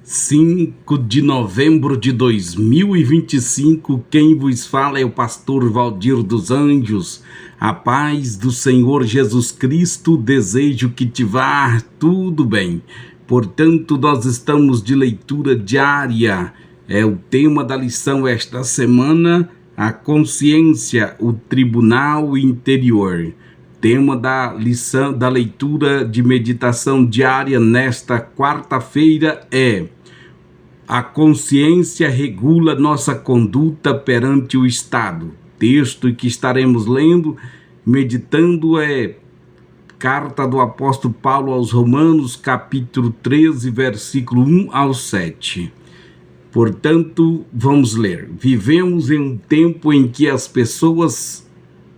5 de novembro de 2025, quem vos fala é o pastor Valdir dos Anjos. A paz do Senhor Jesus Cristo, desejo que te vá tudo bem. Portanto, nós estamos de leitura diária. O tema da lição esta semana, a consciência, o tribunal interior. Tema da lição, da leitura de meditação diária nesta quarta-feira é: a consciência regula nossa conduta perante o Estado. Texto que estaremos lendo, meditando é Carta do Apóstolo Paulo aos Romanos, capítulo 13, versículo 1 ao 7. Portanto, vamos ler. Vivemos em um tempo em que as pessoas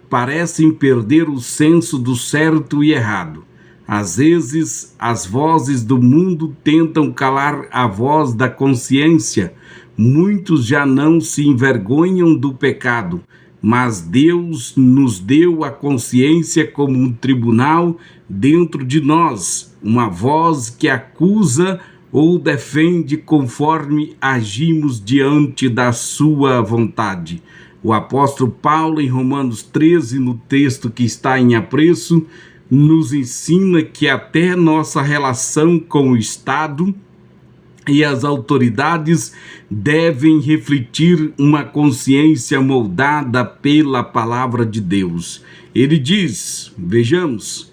parecem perder o senso do certo e errado. Às vezes, as vozes do mundo tentam calar a voz da consciência. Muitos já não se envergonham do pecado, mas Deus nos deu a consciência como um tribunal dentro de nós, uma voz que acusa ou defende conforme agimos diante da sua vontade. O apóstolo Paulo, em Romanos 13, no texto que está em apreço, nos ensina que até nossa relação com o Estado e as autoridades devem refletir uma consciência moldada pela palavra de Deus. Ele diz, vejamos,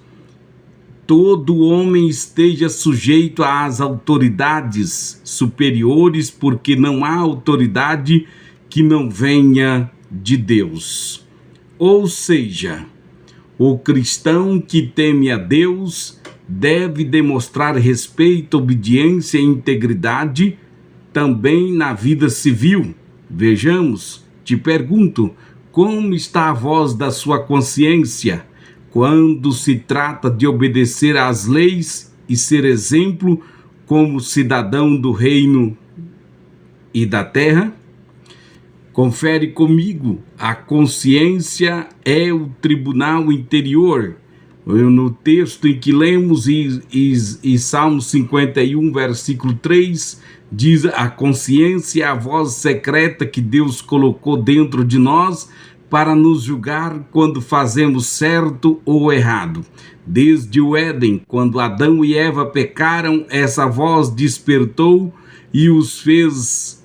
todo homem esteja sujeito às autoridades superiores, porque não há autoridade que não venha de Deus. Ou seja, o cristão que teme a Deus deve demonstrar respeito, obediência e integridade também na vida civil. Vejamos, te pergunto, como está a voz da sua consciência quando se trata de obedecer às leis e ser exemplo como cidadão do reino e da terra? Confere comigo, a consciência é o tribunal interior. No texto em que lemos, e Salmo 51, versículo 3, diz: a consciência é a voz secreta que Deus colocou dentro de nós para nos julgar quando fazemos certo ou errado. Desde o Éden, quando Adão e Eva pecaram, essa voz despertou e os fez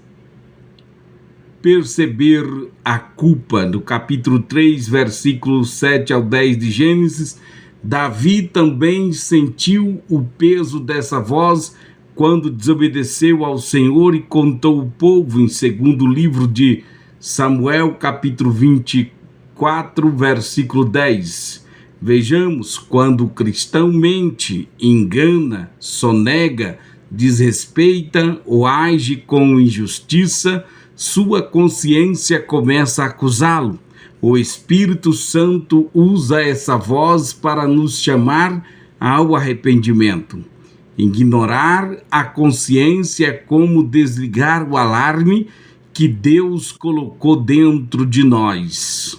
perceber a culpa. No capítulo 3, versículos 7 ao 10 de Gênesis, Davi também sentiu o peso dessa voz quando desobedeceu ao Senhor e contou o povo, em segundo livro de Samuel, capítulo 24, versículo 10. Vejamos, quando o cristão mente, engana, sonega, desrespeita ou age com injustiça, sua consciência começa a acusá-lo. O Espírito Santo usa essa voz para nos chamar ao arrependimento. Ignorar a consciência é como desligar o alarme que Deus colocou dentro de nós.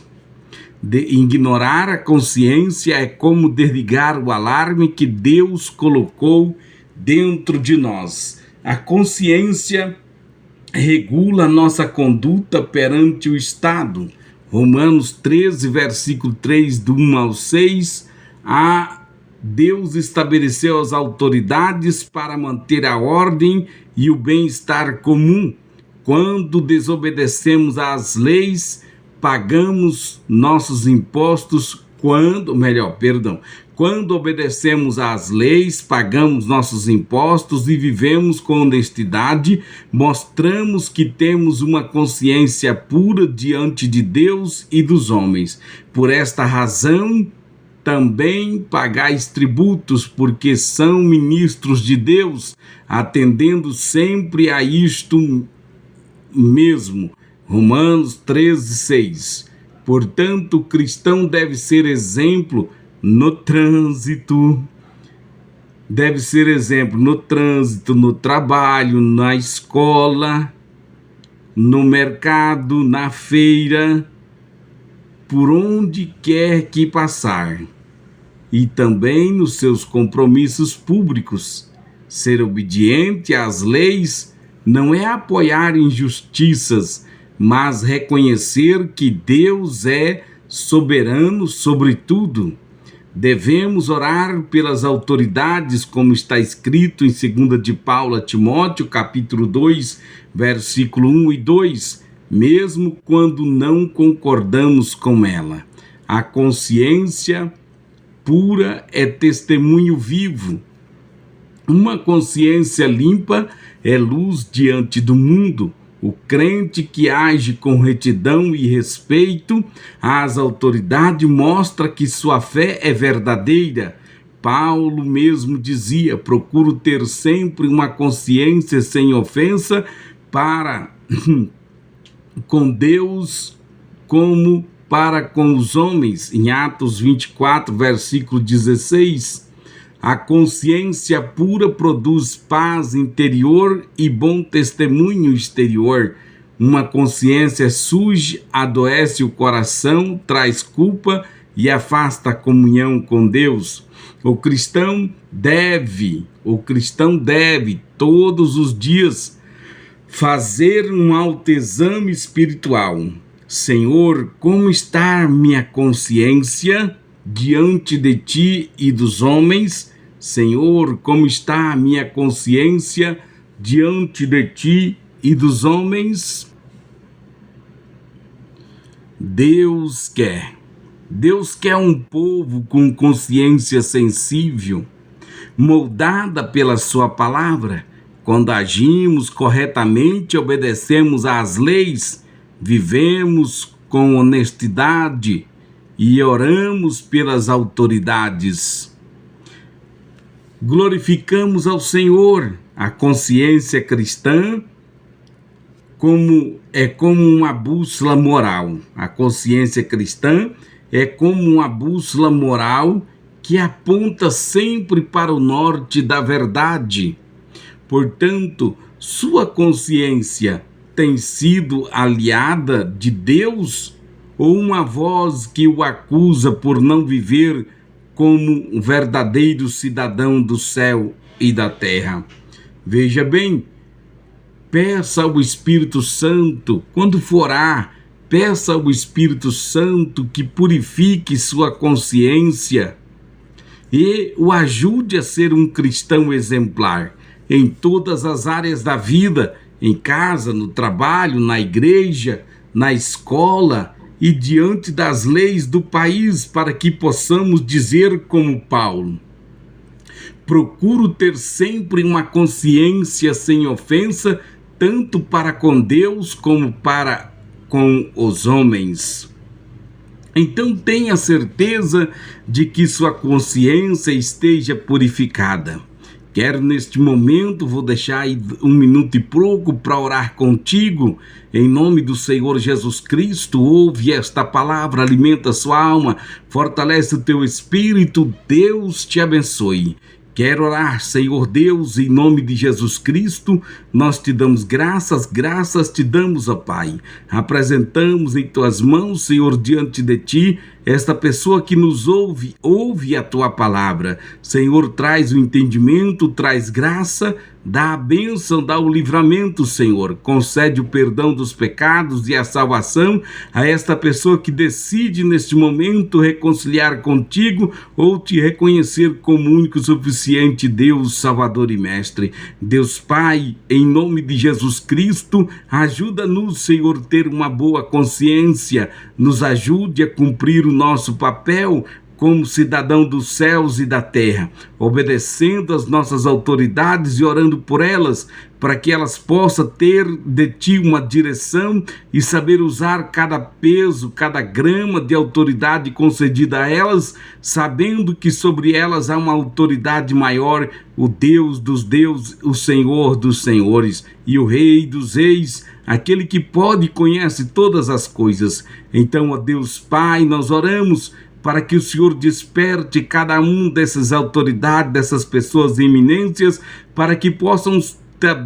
Ignorar a consciência é como desligar o alarme que Deus colocou dentro de nós. A consciência regula nossa conduta perante o Estado. Romanos 13, versículo 3, do 1 ao 6, Deus estabeleceu as autoridades para manter a ordem e o bem-estar comum. Quando desobedecemos às leis, pagamos nossos impostos. Quando obedecemos às leis, pagamos nossos impostos e vivemos com honestidade, mostramos que temos uma consciência pura diante de Deus e dos homens. Por esta razão, também pagais tributos, porque são ministros de Deus, atendendo sempre a isto mesmo. Romanos 13, 6. Portanto, o cristão deve ser exemplo no trânsito, no trabalho, na escola, no mercado, na feira, por onde quer que passar, e também nos seus compromissos públicos. Ser obediente às leis não é apoiar injustiças, mas reconhecer que Deus é soberano sobre tudo. Devemos orar pelas autoridades, como está escrito em 2 de Paulo a Timóteo, capítulo 2, versículo 1 e 2, mesmo quando não concordamos com ela. A consciência pura é testemunho vivo. Uma consciência limpa é luz diante do mundo. O crente que age com retidão e respeito às autoridades mostra que sua fé é verdadeira. Paulo mesmo dizia: procuro ter sempre uma consciência sem ofensa para com Deus como para com os homens. Em Atos 24, versículo 16. A consciência pura produz paz interior e bom testemunho exterior. Uma consciência suja adoece o coração, traz culpa e afasta a comunhão com Deus. O cristão deve todos os dias fazer um autoexame espiritual. Senhor, como está minha consciência diante de ti e dos homens? Senhor, como está a minha consciência diante de ti e dos homens? Deus quer um povo com consciência sensível, moldada pela sua palavra. Quando agimos corretamente, obedecemos às leis, vivemos com honestidade e oramos pelas autoridades. Glorificamos ao Senhor. A consciência cristã é como uma bússola moral. A consciência cristã é como uma bússola moral que aponta sempre para o norte da verdade. Portanto, sua consciência tem sido aliada de Deus ou uma voz que o acusa por não viver como um verdadeiro cidadão do céu e da terra? Veja bem, peça ao Espírito Santo, quando for orar, peça ao Espírito Santo que purifique sua consciência e o ajude a ser um cristão exemplar em todas as áreas da vida, em casa, no trabalho, na igreja, na escola e diante das leis do país, para que possamos dizer como Paulo: procuro ter sempre uma consciência sem ofensa, tanto para com Deus como para com os homens. Então tenha certeza de que sua consciência esteja purificada. Quero neste momento, vou deixar aí 1 minuto e pouco para orar contigo, em nome do Senhor Jesus Cristo. Ouve esta palavra, alimenta sua alma, fortalece o teu espírito. Deus te abençoe. Quero orar, Senhor Deus, em nome de Jesus Cristo, nós te damos graças te damos, ó Pai. Apresentamos em tuas mãos, Senhor, diante de ti, esta pessoa que nos ouve a tua palavra. Senhor, traz o entendimento, traz graça, dá a bênção, dá o livramento, Senhor. Concede o perdão dos pecados e a salvação a esta pessoa que decide neste momento reconciliar contigo ou te reconhecer como único e suficiente Deus, Salvador e Mestre. Deus Pai, em nome de Jesus Cristo, ajuda-nos, Senhor, ter uma boa consciência, nos ajude a cumprir o nosso papel como cidadão dos céus e da terra, obedecendo às nossas autoridades e orando por elas, para que elas possam ter de ti uma direção e saber usar cada peso, cada grama de autoridade concedida a elas, sabendo que sobre elas há uma autoridade maior, o Deus dos deuses, o Senhor dos senhores e o Rei dos reis, aquele que pode e conhece todas as coisas. Então, ó Deus Pai, nós oramos para que o Senhor desperte cada um dessas autoridades, dessas pessoas eminências, para que possam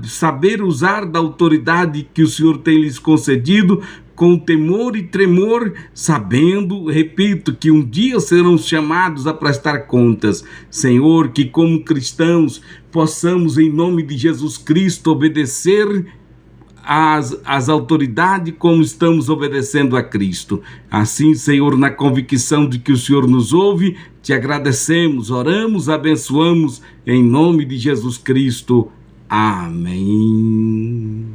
saber usar da autoridade que o Senhor tem lhes concedido, com temor e tremor, sabendo, repito, que um dia serão chamados a prestar contas. Senhor, que como cristãos possamos, em nome de Jesus Cristo, obedecer às autoridades como estamos obedecendo a Cristo. Assim, Senhor, na convicção de que o Senhor nos ouve, te agradecemos, oramos, abençoamos, em nome de Jesus Cristo. Amém.